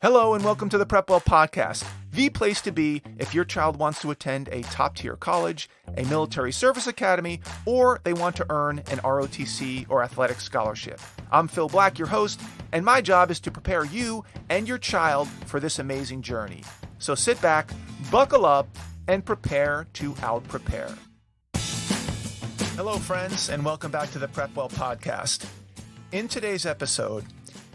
Hello and welcome to the PrepWell podcast, the place to be if your child wants to attend a top-tier college, a military service academy, or they want to earn an ROTC or athletic scholarship. I'm Phil Black, your host, and my job is to prepare you and your child for this amazing journey. So sit back, buckle up, and prepare to out-prepare. Hello, friends, and welcome back to the PrepWell podcast. In today's episode,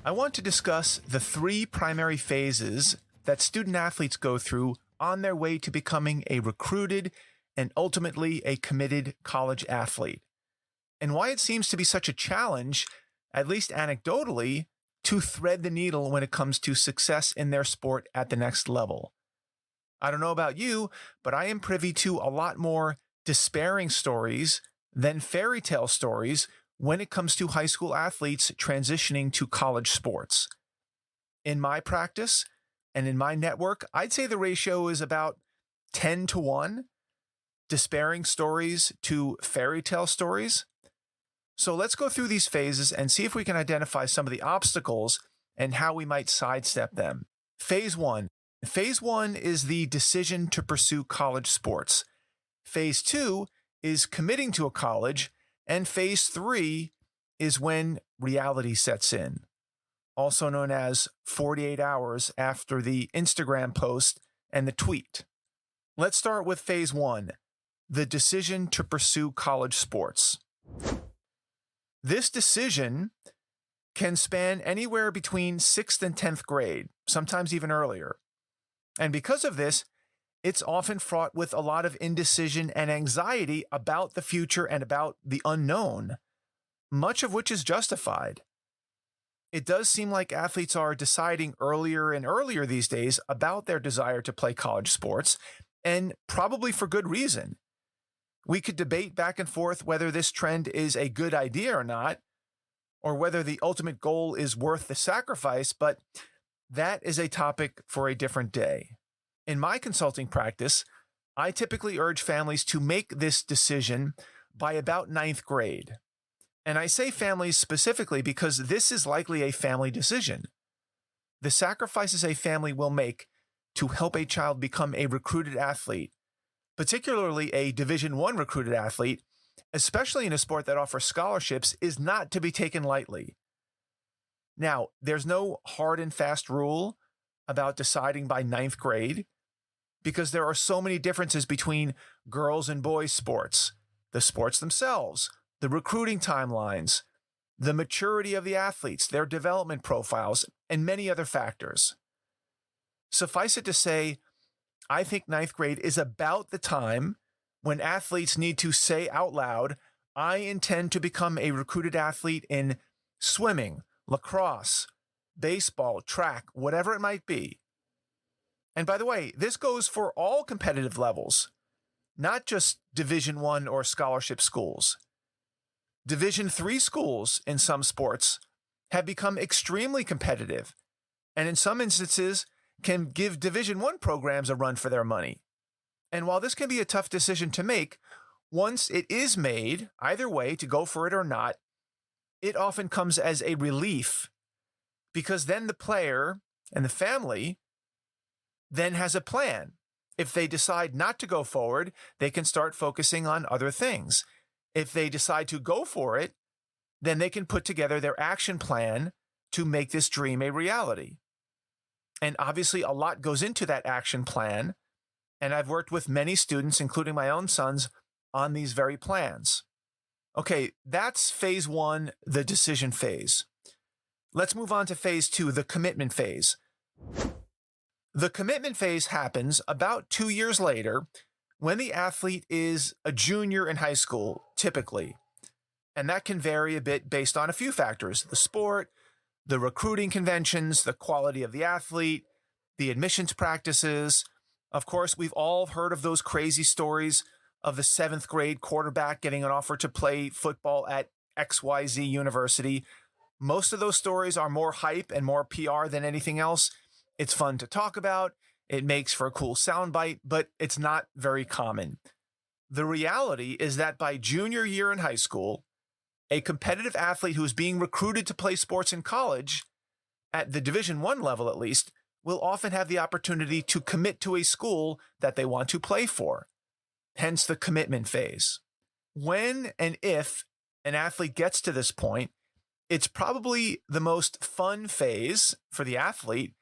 I want to discuss the three primary phases that student athletes go through on their way to becoming a recruited and ultimately a committed college athlete, and why it seems to be such a challenge, at least anecdotally, to thread the needle when it comes to success in their sport at the next level. I don't know about you, but I am privy to a lot more despairing stories than fairy tale stories when it comes to high school athletes transitioning to college sports. In my practice and in my network, I'd say the ratio is about 10 to 1, despairing stories to fairy tale stories. So let's go through these phases and see if we can identify some of the obstacles and how we might sidestep them. Phase 1. Phase 1 is the decision to pursue college sports. Phase 2 is committing to a college. And phase 3 is when reality sets in, also known as 48 hours after the Instagram post and the tweet. Let's start with phase 1, the decision to pursue college sports. This decision can span anywhere between 6th and 10th grade, sometimes even earlier. And because of this, it's often fraught with a lot of indecision and anxiety about the future and about the unknown, much of which is justified. It does seem like athletes are deciding earlier and earlier these days about their desire to play college sports, and probably for good reason. We could debate back and forth whether this trend is a good idea or not, or whether the ultimate goal is worth the sacrifice, but that is a topic for a different day. In my consulting practice, I typically urge families to make this decision by about 9th grade. And I say families specifically because this is likely a family decision. The sacrifices a family will make to help a child become a recruited athlete, particularly a Division I recruited athlete, especially in a sport that offers scholarships, is not to be taken lightly. Now, there's no hard and fast rule about deciding by 9th grade, because there are so many differences between girls and boys sports, the sports themselves, the recruiting timelines, the maturity of the athletes, their development profiles, and many other factors. Suffice it to say, I think 9th grade is about the time when athletes need to say out loud, I intend to become a recruited athlete in swimming, lacrosse, baseball, track, whatever it might be. And by the way, this goes for all competitive levels, not just Division I or scholarship schools. Division III schools in some sports have become extremely competitive, and in some instances can give Division I programs a run for their money. And while this can be a tough decision to make, once it is made, either way, to go for it or not, it often comes as a relief, because then the player and the family then has a plan. If they decide not to go forward, they can start focusing on other things. If they decide to go for it, then they can put together their action plan to make this dream a reality. And obviously, a lot goes into that action plan. And I've worked with many students, including my own sons, on these very plans. Okay, that's phase 1, the decision phase. Let's move on to phase 2, the commitment phase. The commitment phase happens about 2 years later when the athlete is a junior in high school, typically. And that can vary a bit based on a few factors: the sport, the recruiting conventions, the quality of the athlete, the admissions practices. Of course, we've all heard of those crazy stories of the 7th grade quarterback getting an offer to play football at XYZ University. Most of those stories are more hype and more PR than anything else. It's fun to talk about. It makes for a cool soundbite, but it's not very common. The reality is that by junior year in high school, a competitive athlete who is being recruited to play sports in college, at the Division I level at least, will often have the opportunity to commit to a school that they want to play for, hence the commitment phase. When and if an athlete gets to this point, it's probably the most fun phase for the athlete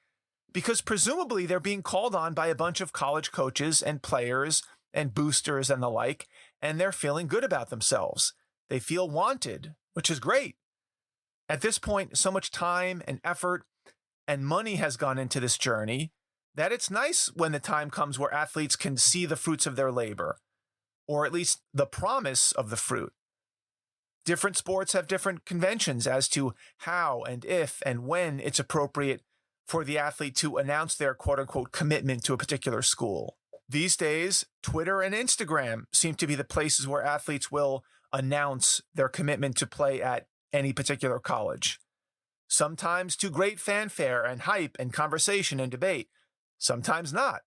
because presumably they're being called on by a bunch of college coaches and players and boosters and the like, and they're feeling good about themselves. They feel wanted, which is great. At this point, so much time and effort and money has gone into this journey that it's nice when the time comes where athletes can see the fruits of their labor, or at least the promise of the fruit. Different sports have different conventions as to how and if and when it's appropriate for the athlete to announce their quote-unquote commitment to a particular school. These days, Twitter and Instagram seem to be the places where athletes will announce their commitment to play at any particular college. Sometimes to great fanfare and hype and conversation and debate, sometimes not.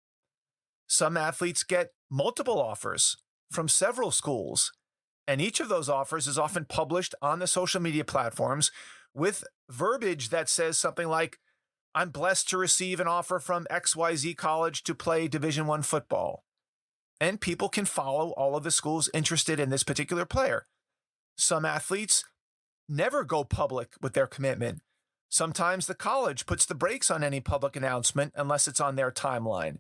Some athletes get multiple offers from several schools, and each of those offers is often published on the social media platforms with verbiage that says something like, I'm blessed to receive an offer from XYZ College to play Division I football. And people can follow all of the schools interested in this particular player. Some athletes never go public with their commitment. Sometimes the college puts the brakes on any public announcement unless it's on their timeline.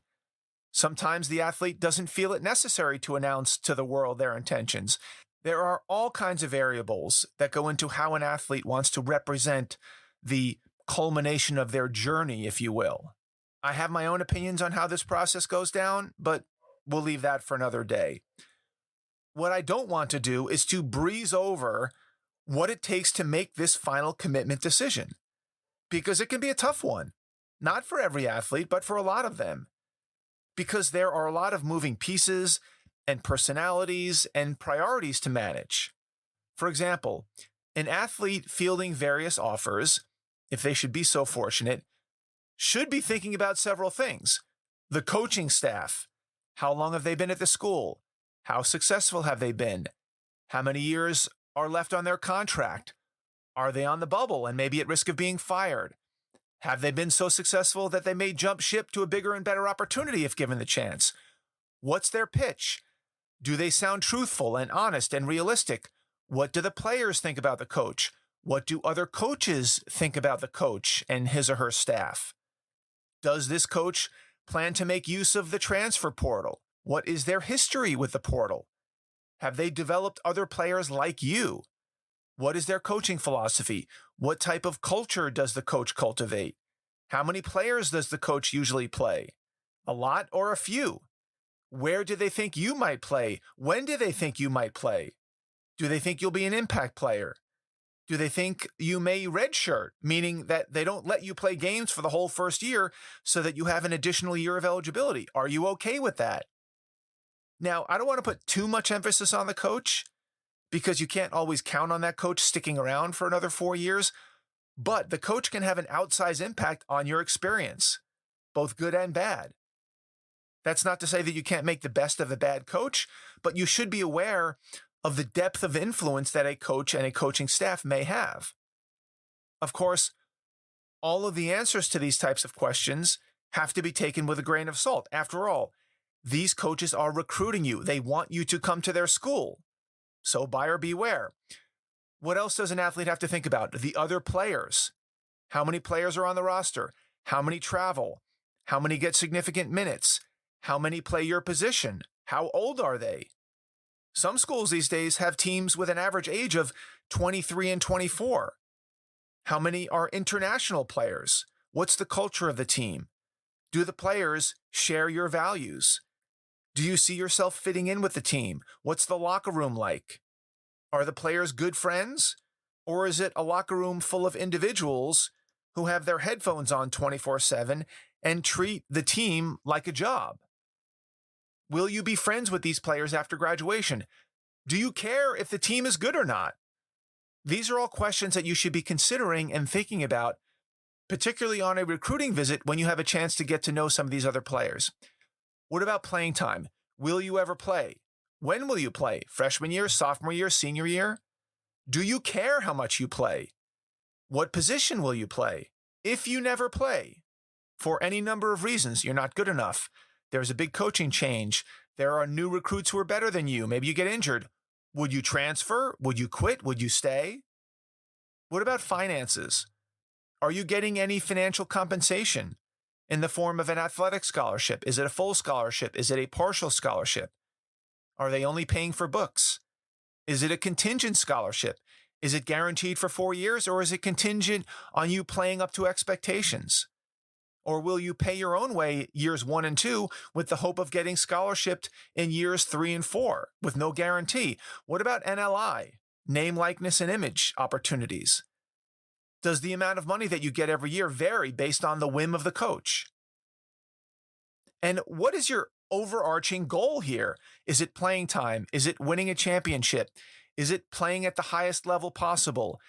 Sometimes the athlete doesn't feel it necessary to announce to the world their intentions. There are all kinds of variables that go into how an athlete wants to represent the culmination of their journey, if you will. I have my own opinions on how this process goes down, but we'll leave that for another day. What I don't want to do is to breeze over what it takes to make this final commitment decision, because it can be a tough one, not for every athlete, but for a lot of them, because there are a lot of moving pieces and personalities and priorities to manage. For example, an athlete fielding various offers, if they should be so fortunate, should be thinking about several things. The coaching staff. How long have they been at the school? How successful have they been? How many years are left on their contract? Are they on the bubble and maybe at risk of being fired? Have they been so successful that they may jump ship to a bigger and better opportunity if given the chance? What's their pitch? Do they sound truthful and honest and realistic? What do the players think about the coach? What do other coaches think about the coach and his or her staff? Does this coach plan to make use of the transfer portal? What is their history with the portal? Have they developed other players like you? What is their coaching philosophy? What type of culture does the coach cultivate? How many players does the coach usually play? A lot or a few? Where do they think you might play? When do they think you might play? Do they think you'll be an impact player? Do they think you may redshirt, meaning that they don't let you play games for the whole first year so that you have an additional year of eligibility? Are you okay with that? Now, I don't want to put too much emphasis on the coach because you can't always count on that coach sticking around for another 4 years, but the coach can have an outsized impact on your experience, both good and bad. That's not to say that you can't make the best of a bad coach, but you should be aware of the depth of influence that a coach and a coaching staff may have. Of course, all of the answers to these types of questions have to be taken with a grain of salt. After all, these coaches are recruiting you. They want you to come to their school. So buyer beware. What else does an athlete have to think about? The other players. How many players are on the roster? How many travel? How many get significant minutes? How many play your position? How old are they? Some schools these days have teams with an average age of 23 and 24. How many are international players? What's the culture of the team? Do the players share your values? Do you see yourself fitting in with the team? What's the locker room like? Are the players good friends? Or is it a locker room full of individuals who have their headphones on 24/7 and treat the team like a job? Will you be friends with these players after graduation? Do you care if the team is good or not? These are all questions that you should be considering and thinking about, particularly on a recruiting visit when you have a chance to get to know some of these other players. What about playing time? Will you ever play? When will you play? Freshman year, sophomore year, senior year? Do you care how much you play? What position will you play? If you never play, for any number of reasons. You're not good enough. There's a big coaching change. There are new recruits who are better than you. Maybe you get injured. Would you transfer? Would you quit? Would you stay? What about finances? Are you getting any financial compensation in the form of an athletic scholarship? Is it a full scholarship? Is it a partial scholarship? Are they only paying for books? Is it a contingent scholarship? Is it guaranteed for 4 years, or is it contingent on you playing up to expectations? Or will you pay your own way years 1 and 2 with the hope of getting scholarshiped in years 3 and 4 with no guarantee? What about NLI, name, likeness, and image opportunities? Does the amount of money that you get every year vary based on the whim of the coach? And what is your overarching goal here? Is it playing time? Is it winning a championship? Is it playing at the highest level possible?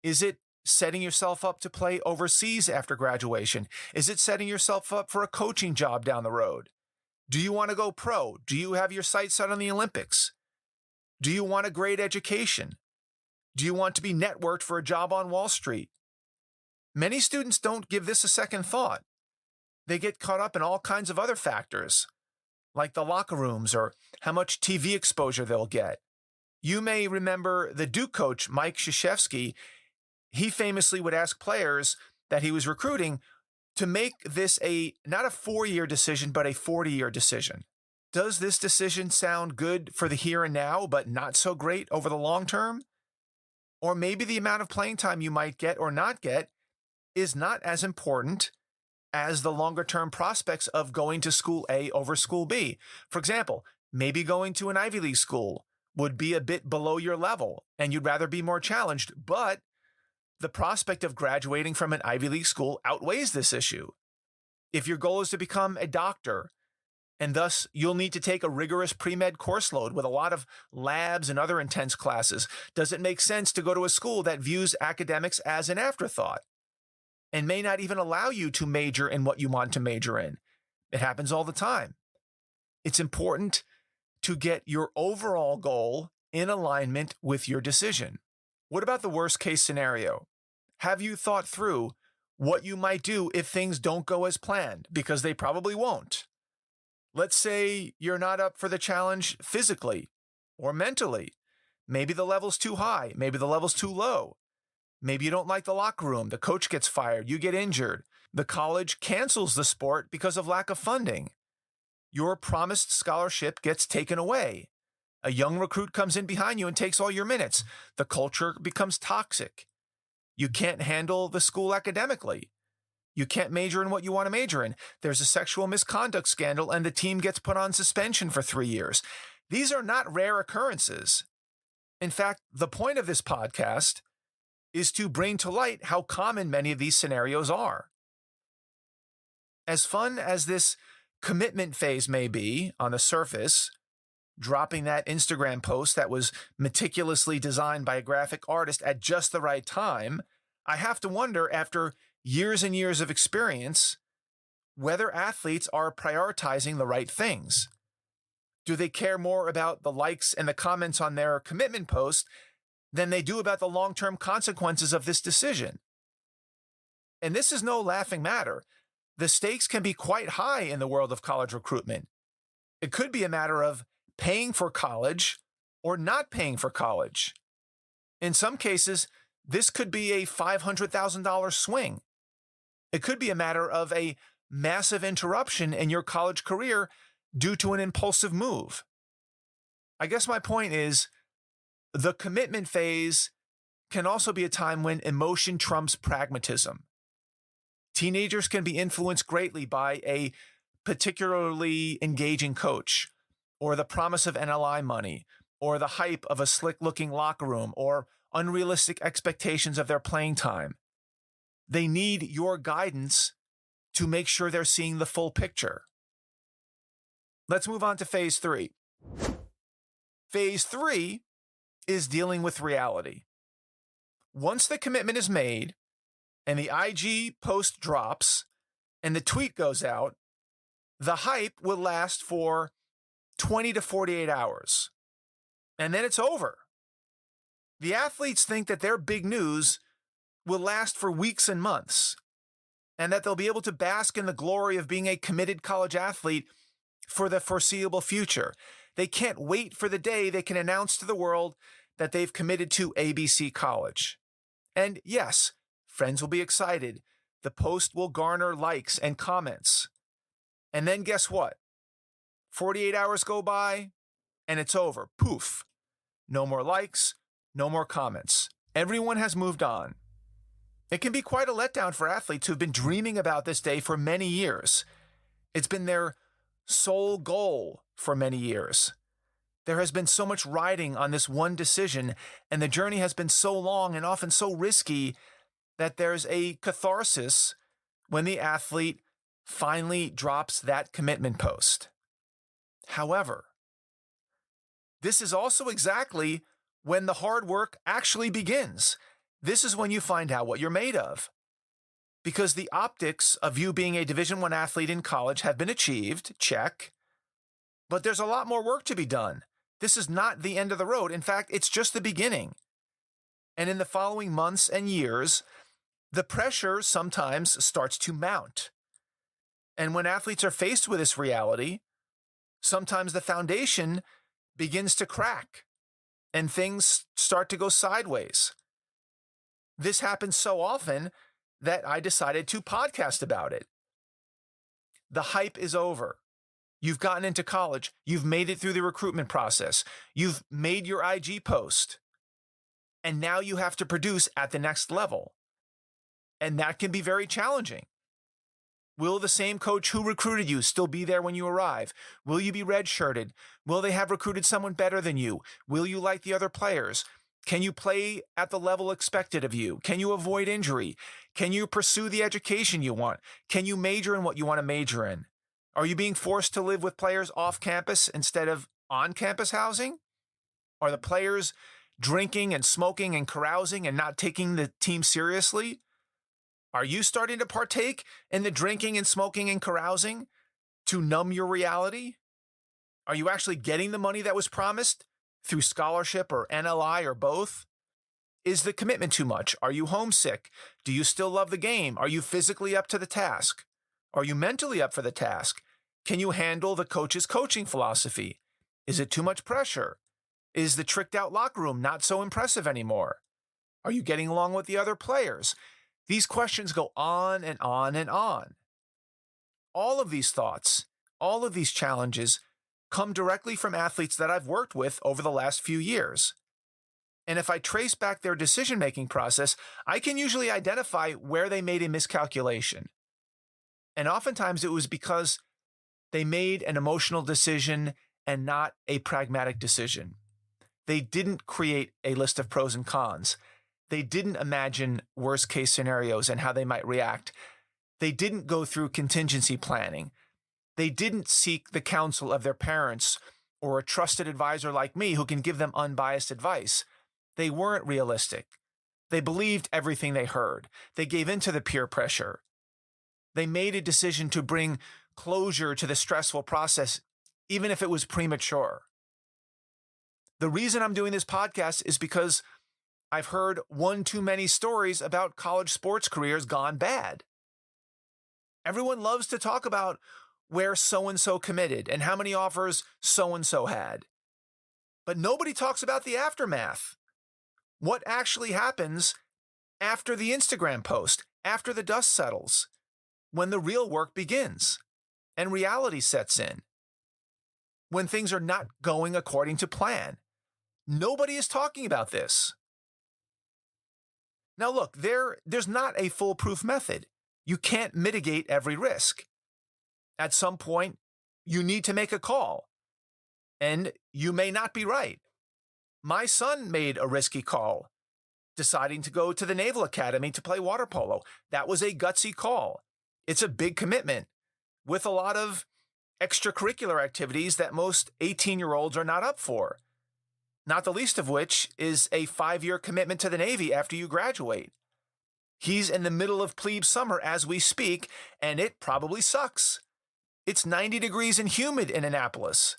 Is it setting yourself up to play overseas after graduation? Is it setting yourself up for a coaching job down the road? Do you want to go pro? Do you have your sights set on the Olympics? Do you want a great education? Do you want to be networked for a job on Wall Street? Many students don't give this a second thought. They get caught up in all kinds of other factors, like the locker rooms or how much TV exposure they'll get. You may remember the Duke coach, Mike Krzyzewski. He famously would ask players that he was recruiting to make this not a 4-year decision, but a 40-year decision. Does this decision sound good for the here and now, but not so great over the long term? Or maybe the amount of playing time you might get or not get is not as important as the longer-term prospects of going to school A over school B. For example, maybe going to an Ivy League school would be a bit below your level and you'd rather be more challenged, but the prospect of graduating from an Ivy League school outweighs this issue. If your goal is to become a doctor, and thus you'll need to take a rigorous pre-med course load with a lot of labs and other intense classes, does it make sense to go to a school that views academics as an afterthought and may not even allow you to major in what you want to major in? It happens all the time. It's important to get your overall goal in alignment with your decision. What about the worst case scenario? Have you thought through what you might do if things don't go as planned? Because they probably won't. Let's say you're not up for the challenge physically or mentally. Maybe the level's too high. Maybe the level's too low. Maybe you don't like the locker room. The coach gets fired. You get injured. The college cancels the sport because of lack of funding. Your promised scholarship gets taken away. A young recruit comes in behind you and takes all your minutes. The culture becomes toxic. You can't handle the school academically. You can't major in what you want to major in. There's a sexual misconduct scandal and the team gets put on suspension for 3 years. These are not rare occurrences. In fact, the point of this podcast is to bring to light how common many of these scenarios are. As fun as this commitment phase may be on the surface, dropping that Instagram post that was meticulously designed by a graphic artist at just the right time, I have to wonder, after years and years of experience, whether athletes are prioritizing the right things. Do they care more about the likes and the comments on their commitment post than they do about the long-term consequences of this decision? And this is no laughing matter. The stakes can be quite high in the world of college recruitment. It could be a matter of paying for college or not paying for college. In some cases, this could be a $500,000 swing. It could be a matter of a massive interruption in your college career due to an impulsive move. I guess my point is, the commitment phase can also be a time when emotion trumps pragmatism. Teenagers can be influenced greatly by a particularly engaging coach, or the promise of NLI money, or the hype of a slick-looking locker room, or unrealistic expectations of their playing time. They need your guidance to make sure they're seeing the full picture. Let's move on to phase 3. Phase 3 is dealing with reality. Once the commitment is made and the IG post drops and the tweet goes out, the hype will last for 20 to 48 hours. And then it's over. The athletes think that their big news will last for weeks and months. and that they'll be able to bask in the glory of being a committed college athlete for the foreseeable future. They can't wait for the day they can announce to the world that they've committed to ABC College. And yes, friends will be excited. The post will garner likes and comments. And then guess what? 48 hours go by and it's over. Poof. No more likes, no more comments. Everyone has moved on. It can be quite a letdown for athletes who've been dreaming about this day for many years. It's been their sole goal for many years. There has been so much riding on this one decision, and the journey has been so long and often so risky that there's a catharsis when the athlete finally drops that commitment post. However, this is also exactly when the hard work actually begins. This is when you find out what you're made of. Because the optics of you being a Division I athlete in college have been achieved, check. But there's a lot more work to be done. This is not the end of the road. In fact, it's just the beginning. And in the following months and years, the pressure sometimes starts to mount. And when athletes are faced with this reality, sometimes the foundation begins to crack and things start to go sideways. This happens so often that I decided to podcast about it. The hype is over. You've gotten into college. You've made it through the recruitment process. You've made your IG post. And now you have to produce at the next level. And that can be very challenging. Will the same coach who recruited you still be there when you arrive? Will you be redshirted? Will they have recruited someone better than you? Will you like the other players? Can you play at the level expected of you? Can you avoid injury? Can you pursue the education you want? Can you major in what you want to major in? Are you being forced to live with players off campus instead of on campus housing? Are the players drinking and smoking and carousing and not taking the team seriously? Are you starting to partake in the drinking and smoking and carousing to numb your reality? Are you actually getting the money that was promised through scholarship or NLI or both? Is the commitment too much? Are you homesick? Do you still love the game? Are you physically up to the task? Are you mentally up for the task? Can you handle the coach's coaching philosophy? Is it too much pressure? Is the tricked out locker room not so impressive anymore? Are you getting along with the other players? These questions go on and on and on. All of these thoughts, all of these challenges come directly from athletes that I've worked with over the last few years. And if I trace back their decision-making process, I can usually identify where they made a miscalculation. And oftentimes it was because they made an emotional decision and not a pragmatic decision. They didn't create a list of pros and cons. They didn't imagine worst-case scenarios and how they might react. They didn't go through contingency planning. They didn't seek the counsel of their parents or a trusted advisor like me who can give them unbiased advice. They weren't realistic. They believed everything they heard. They gave in to the peer pressure. They made a decision to bring closure to the stressful process, even if it was premature. The reason I'm doing this podcast is because I've heard one too many stories about college sports careers gone bad. Everyone loves to talk about where so-and-so committed and how many offers so-and-so had. But nobody talks about the aftermath. What actually happens after the Instagram post, after the dust settles, when the real work begins and reality sets in, when things are not going according to plan. Nobody is talking about this. Now look, there's not a foolproof method. You can't mitigate every risk. At some point, you need to make a call, and you may not be right. My son made a risky call, deciding to go to the Naval Academy to play water polo. That was a gutsy call. It's a big commitment with a lot of extracurricular activities that most 18-year-olds are not up for, not the least of which is a 5-year commitment to the Navy after you graduate. He's in the middle of plebe summer as we speak, and it probably sucks. It's 90 degrees and humid in Annapolis,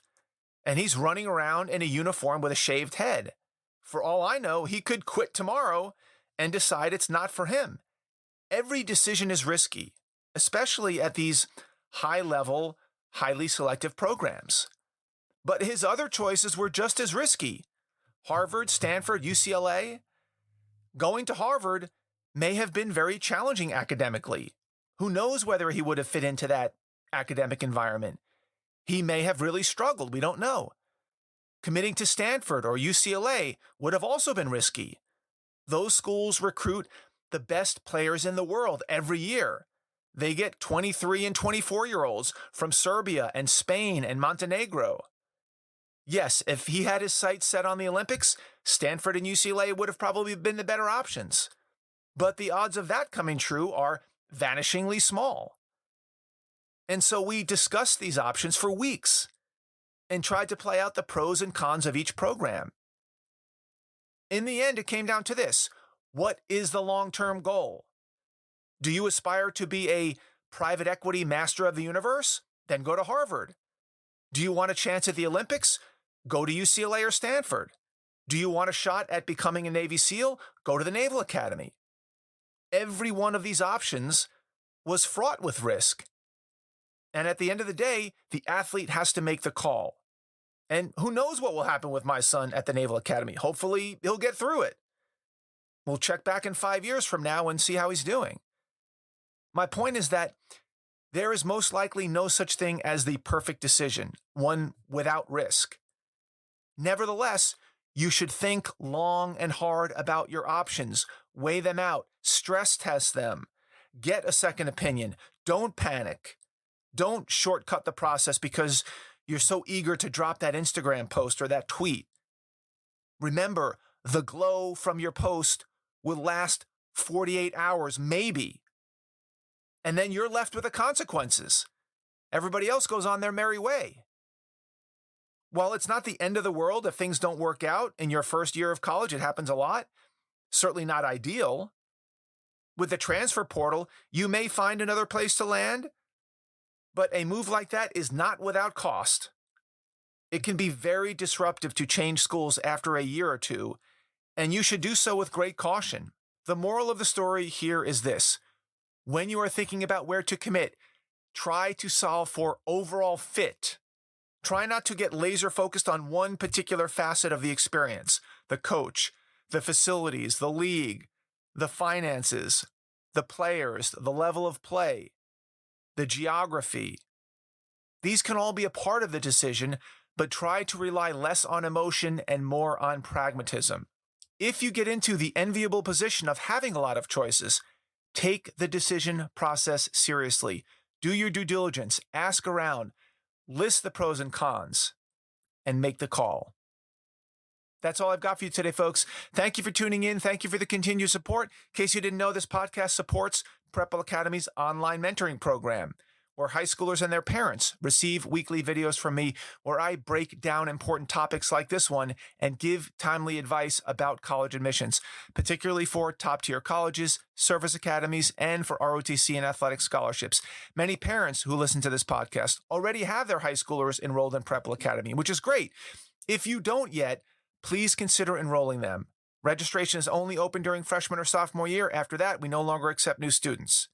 and he's running around in a uniform with a shaved head. For all I know, he could quit tomorrow and decide it's not for him. Every decision is risky. especially at these high-level, highly selective programs. But his other choices were just as risky. Harvard, Stanford, UCLA. Going to Harvard may have been very challenging academically. Who knows whether he would have fit into that academic environment? He may have really struggled. We don't know. Committing to Stanford or UCLA would have also been risky. Those schools recruit the best players in the world every year. They get 23 and 24-year-olds from Serbia and Spain and Montenegro. Yes, if he had his sights set on the Olympics, Stanford and UCLA would have probably been the better options. But the odds of that coming true are vanishingly small. And so we discussed these options for weeks and tried to play out the pros and cons of each program. In the end, it came down to this. What is the long-term goal? Do you aspire to be a private equity master of the universe? Then go to Harvard. Do you want a chance at the Olympics? Go to UCLA or Stanford. Do you want a shot at becoming a Navy SEAL? Go to the Naval Academy. Every one of these options was fraught with risk. And at the end of the day, the athlete has to make the call. And who knows what will happen with my son at the Naval Academy? Hopefully, he'll get through it. We'll check back in 5 years from now and see how he's doing. My point is that there is most likely no such thing as the perfect decision, one without risk. Nevertheless, you should think long and hard about your options, weigh them out, stress test them, get a second opinion. Don't panic. Don't shortcut the process because you're so eager to drop that Instagram post or that tweet. Remember, the glow from your post will last 48 hours, maybe. And then you're left with the consequences. Everybody else goes on their merry way. While it's not the end of the world if things don't work out in your first year of college, it happens a lot. Certainly not ideal. With the transfer portal, you may find another place to land, but a move like that is not without cost. It can be very disruptive to change schools after a year or two, and you should do so with great caution. The moral of the story here is this. When you are thinking about where to commit, try to solve for overall fit. Try not to get laser focused on one particular facet of the experience, the coach, the facilities, the league, the finances, the players, the level of play, the geography. These can all be a part of the decision, but try to rely less on emotion and more on pragmatism. If you get into the enviable position of having a lot of choices, take the decision process seriously. Do your due diligence, ask around, list the pros and cons, and make the call. That's all I've got for you today, folks. Thank you for tuning in. Thank you for the continued support. In case you didn't know, this podcast supports PrepWell Academy's online mentoring program, where high schoolers and their parents receive weekly videos from me where I break down important topics like this one and give timely advice about college admissions, particularly for top-tier colleges, service academies, and for ROTC and athletic scholarships. Many parents who listen to this podcast already have their high schoolers enrolled in PrepWell Academy, which is great. If you don't yet, please consider enrolling them. Registration is only open during freshman or sophomore year. After that, we no longer accept new students.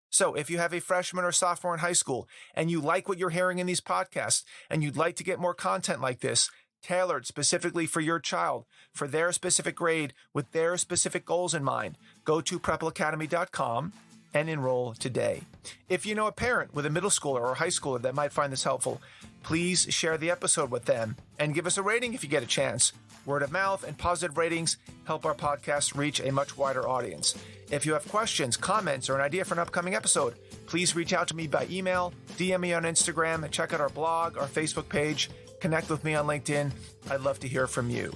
So if you have a freshman or sophomore in high school and you like what you're hearing in these podcasts and you'd like to get more content like this, tailored specifically for your child, for their specific grade, with their specific goals in mind, go to PrepWellAcademy.com and enroll today. If you know a parent with a middle schooler or high schooler that might find this helpful, please share the episode with them and give us a rating if you get a chance. Word of mouth and positive ratings help our podcast reach a much wider audience. If you have questions, comments, or an idea for an upcoming episode, please reach out to me by email, DM me on Instagram, check out our blog, our Facebook page, connect with me on LinkedIn. I'd love to hear from you.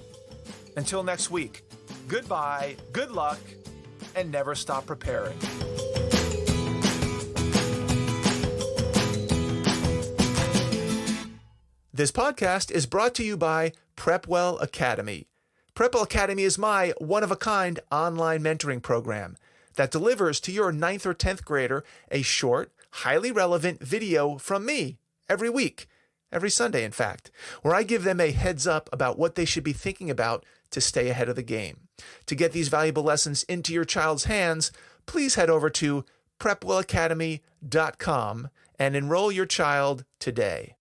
Until next week, goodbye, good luck, and never stop preparing. This podcast is brought to you by PrepWell Academy. PrepWell Academy is my one-of-a-kind online mentoring program that delivers to your 9th or 10th grader a short, highly relevant video from me every week, every Sunday, in fact, where I give them a heads up about what they should be thinking about to stay ahead of the game. To get these valuable lessons into your child's hands, please head over to PrepWellAcademy.com and enroll your child today.